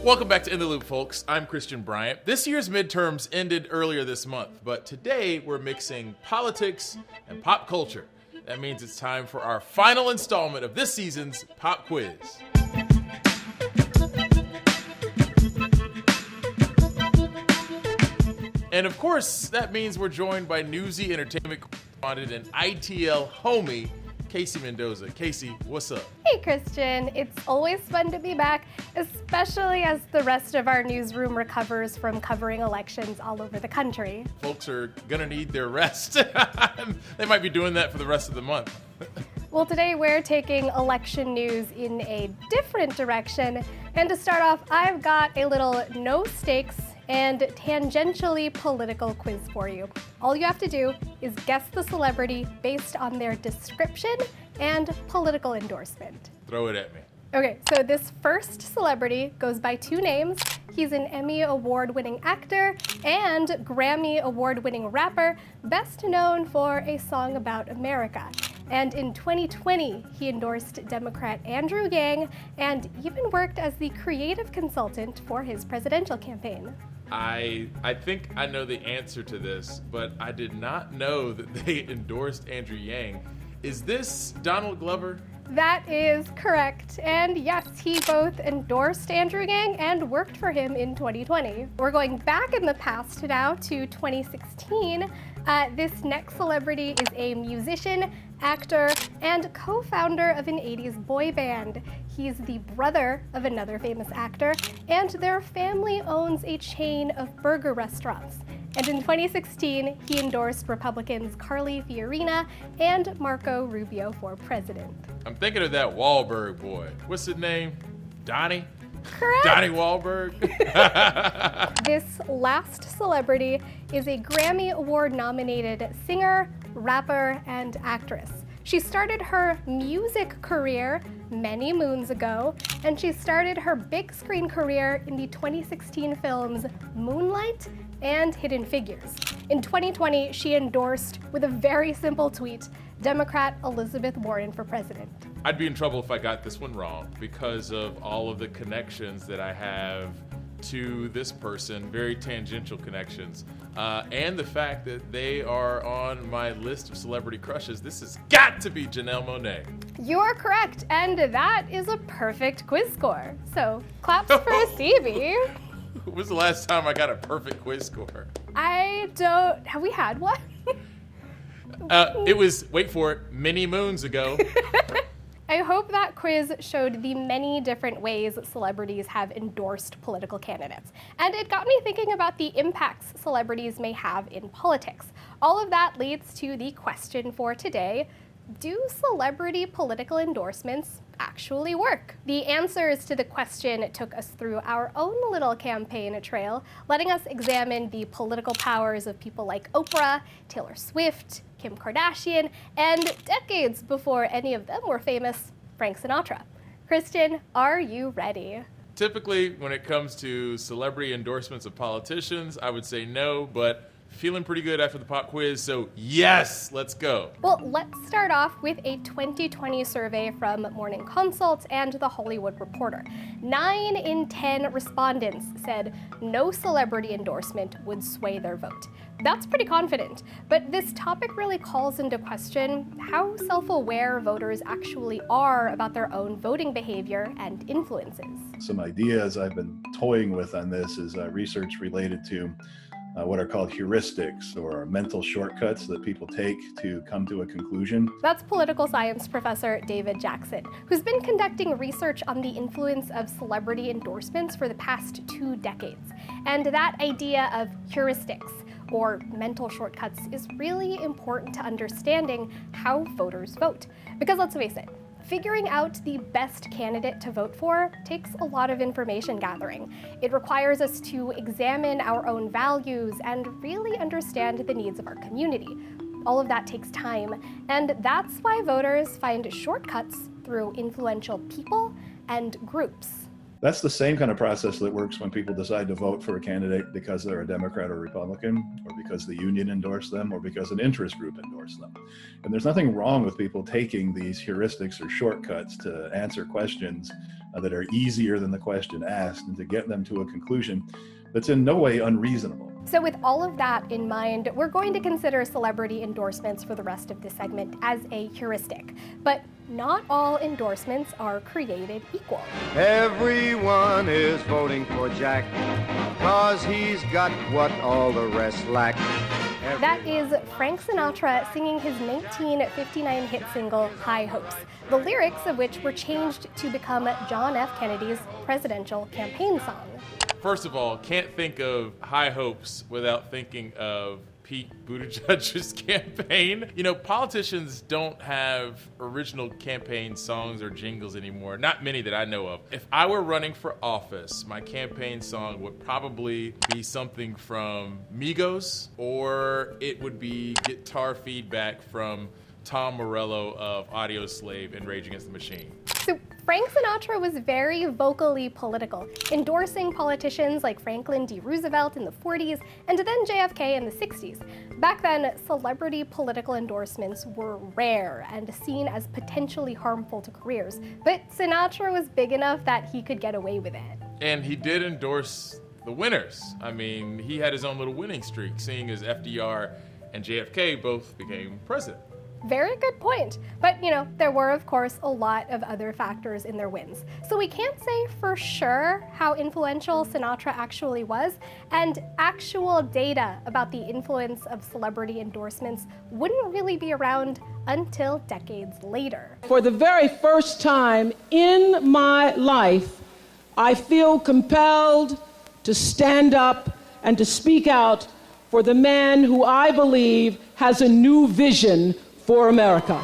Welcome back to In the Loop, folks. I'm Christian Bryant. This year's midterms ended earlier this month, but today we're mixing politics and pop culture. That means it's time for our final installment of this season's Pop Quiz. And of course, that means we're joined by Newsy entertainment correspondent and ITL homie, Casey Mendoza. Casey, what's up? Hey, Christian. It's always fun to be back, especially as the rest of our newsroom recovers from covering elections all over the country. Folks are gonna need their rest. They might be doing that for the rest of the month. Well, today we're taking election news in a different direction. And to start off, I've got a little no stakes and tangentially political quiz for you. All you have to do is guess the celebrity based on their description and political endorsement. Throw it at me. Okay, so this first celebrity goes by two names. He's an Emmy Award-winning actor and Grammy Award-winning rapper, best known for a song about America. And in 2020, he endorsed Democrat Andrew Yang and even worked as the creative consultant for his presidential campaign. I think I know the answer to this, but I did not know that they endorsed Andrew Yang. Is this Donald Glover? That is correct. And yes, he both endorsed Andrew Yang and worked for him in 2020. We're going back in the past now to 2016. This next celebrity is a musician, actor, and co-founder of an 80s boy band. He's the brother of another famous actor, and their family owns a chain of burger restaurants. And in 2016, he endorsed Republicans Carly Fiorina and Marco Rubio for president. I'm thinking of that Wahlberg boy. What's his name? Donnie? Correct. Donnie Wahlberg? This last celebrity is a Grammy Award-nominated singer, rapper, and actress. She started her music career many moons ago, and she started her big screen career in the 2016 films Moonlight and Hidden Figures. In 2020, she endorsed, with a very simple tweet, Democrat Elizabeth Warren for president. I'd be in trouble if I got this one wrong because of all of the connections that I have to this person, very tangential connections, and the fact that they are on my list of celebrity crushes. This has got to be Janelle Monáe. You are correct, and that is a perfect quiz score. So, claps for CB. When was the last time I got a perfect quiz score? Have we had one? It was, wait for it, many moons ago. I hope that quiz showed the many different ways celebrities have endorsed political candidates. And it got me thinking about the impacts celebrities may have in politics. All of that leads to the question for today: do celebrity political endorsements actually work? The answers to the question took us through our own little campaign trail, letting us examine the political powers of people like Oprah, Taylor Swift, Kim Kardashian, and decades before any of them were famous, Frank Sinatra. Christian, are you ready? Typically, when it comes to celebrity endorsements of politicians, I would say no, but feeling pretty good after the pop quiz, so yes, let's go. Well, let's start off with a 2020 survey from Morning Consult and The Hollywood Reporter. 9 in 10 respondents said no celebrity endorsement would sway their vote. That's pretty confident, but this topic really calls into question how self-aware voters actually are about their own voting behavior and influences. Some ideas I've been toying with on this is research related to what are called heuristics, or mental shortcuts that people take to come to a conclusion. That's political science professor David Jackson, who's been conducting research on the influence of celebrity endorsements for the past 2 decades. And that idea of heuristics, or mental shortcuts, is really important to understanding how voters vote. Because let's face it, figuring out the best candidate to vote for takes a lot of information gathering. It requires us to examine our own values and really understand the needs of our community. All of that takes time, and that's why voters find shortcuts through influential people and groups. That's the same kind of process that works when people decide to vote for a candidate because they're a Democrat or Republican, or because the union endorsed them, or because an interest group endorsed them. And there's nothing wrong with people taking these heuristics or shortcuts to answer questions that are easier than the question asked, and to get them to a conclusion that's in no way unreasonable. So with all of that in mind, we're going to consider celebrity endorsements for the rest of this segment as a heuristic. But not all endorsements are created equal. Everyone is voting for Jack, 'cause he's got what all the rest lack. That is Frank Sinatra singing his 1959 hit single, High Hopes, the lyrics of which were changed to become John F. Kennedy's presidential campaign song. First of all, can't think of High Hopes without thinking of Pete Buttigieg's campaign. You know, politicians don't have original campaign songs or jingles anymore. Not many that I know of. If I were running for office, my campaign song would probably be something from Migos, or it would be guitar feedback from Tom Morello of Audioslave and Rage Against the Machine. So Frank Sinatra was very vocally political, endorsing politicians like Franklin D. Roosevelt in the 40s and then JFK in the 60s. Back then, celebrity political endorsements were rare and seen as potentially harmful to careers, but Sinatra was big enough that he could get away with it. And he did endorse the winners. I mean, he had his own little winning streak, seeing as FDR and JFK both became president. Very good point. But, you know, there were, of course, a lot of other factors in their wins. So we can't say for sure how influential Sinatra actually was, and actual data about the influence of celebrity endorsements wouldn't really be around until decades later. For the very first time in my life, I feel compelled to stand up and to speak out for the man who I believe has a new vision for America.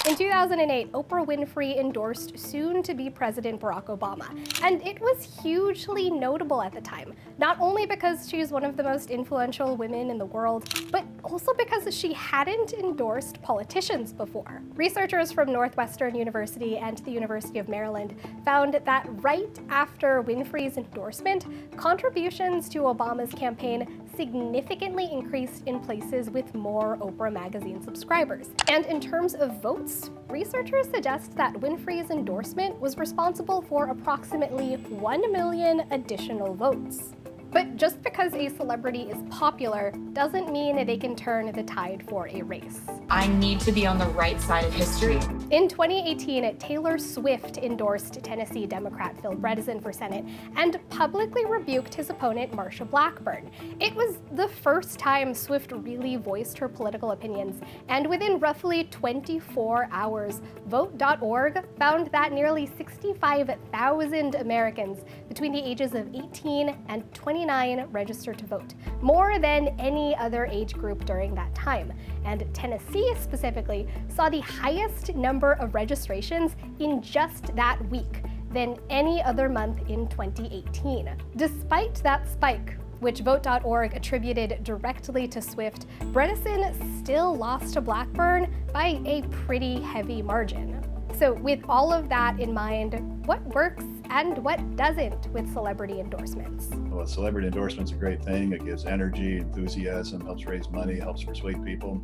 In 2008, Oprah Winfrey endorsed soon-to-be President Barack Obama, and it was hugely notable at the time, not only because she's one of the most influential women in the world, but also because she hadn't endorsed politicians before. Researchers from Northwestern University and the University of Maryland found that right after Winfrey's endorsement, contributions to Obama's campaign significantly increased in places with more Oprah magazine subscribers. And in terms of votes, researchers suggest that Winfrey's endorsement was responsible for approximately 1 million additional votes. But just because a celebrity is popular doesn't mean they can turn the tide for a race. I need to be on the right side of history. In 2018, Taylor Swift endorsed Tennessee Democrat Phil Bredesen for Senate and publicly rebuked his opponent Marsha Blackburn. It was the first time Swift really voiced her political opinions, and within roughly 24 hours, Vote.org found that nearly 65,000 Americans between the ages of 18 and 29 registered to vote, more than any other age group during that time. And Tennessee specifically saw the highest number of registrations in just that week than any other month in 2018. Despite that spike, which Vote.org attributed directly to Swift, Bredesen still lost to Blackburn by a pretty heavy margin. So with all of that in mind, what works and what doesn't with celebrity endorsements? Well, celebrity endorsement's a great thing. It gives energy, enthusiasm, helps raise money, helps persuade people.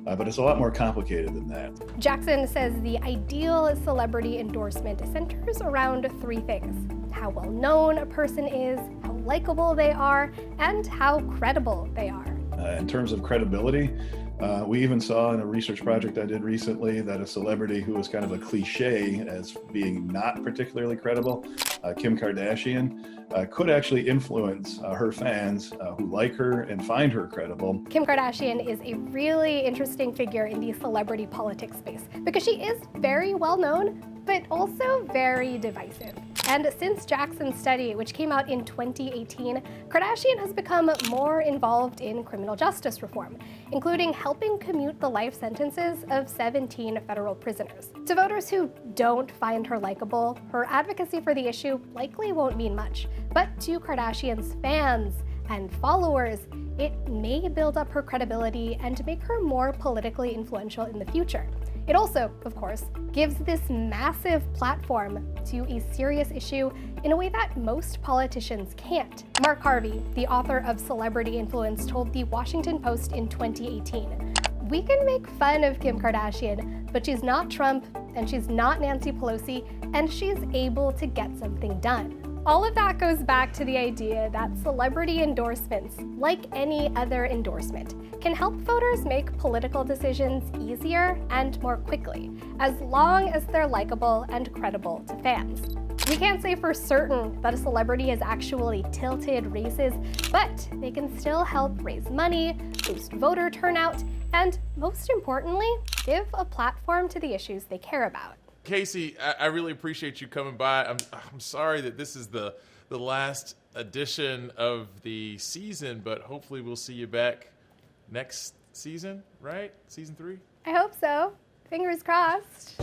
But it's a lot more complicated than that. Jackson says the ideal celebrity endorsement centers around three things: how well known a person is, how likable they are, and how credible they are. In terms of credibility, we even saw in a research project I did recently that a celebrity who was kind of a cliche as being not particularly credible, Kim Kardashian, could actually influence her fans who like her and find her credible. Kim Kardashian is a really interesting figure in the celebrity politics space because she is very well known, but also very divisive. And since Jackson's study, which came out in 2018, Kardashian has become more involved in criminal justice reform, including helping commute the life sentences of 17 federal prisoners. To voters who don't find her likable, her advocacy for the issue likely won't mean much. But to Kardashian's fans and followers, it may build up her credibility and make her more politically influential in the future. It also, of course, gives this massive platform to a serious issue in a way that most politicians can't. Mark Harvey, the author of Celebrity Influence, told the Washington Post in 2018, "We can make fun of Kim Kardashian, but she's not Trump, and she's not Nancy Pelosi, and she's able to get something done." All of that goes back to the idea that celebrity endorsements, like any other endorsement, can help voters make political decisions easier and more quickly, as long as they're likable and credible to fans. We can't say for certain that a celebrity has actually tilted races, but they can still help raise money, boost voter turnout, and most importantly, give a platform to the issues they care about. Casey, I really appreciate you coming by. I'm sorry that this is the last edition of the season, but hopefully we'll see you back next season, right? Season 3? I hope so. Fingers crossed.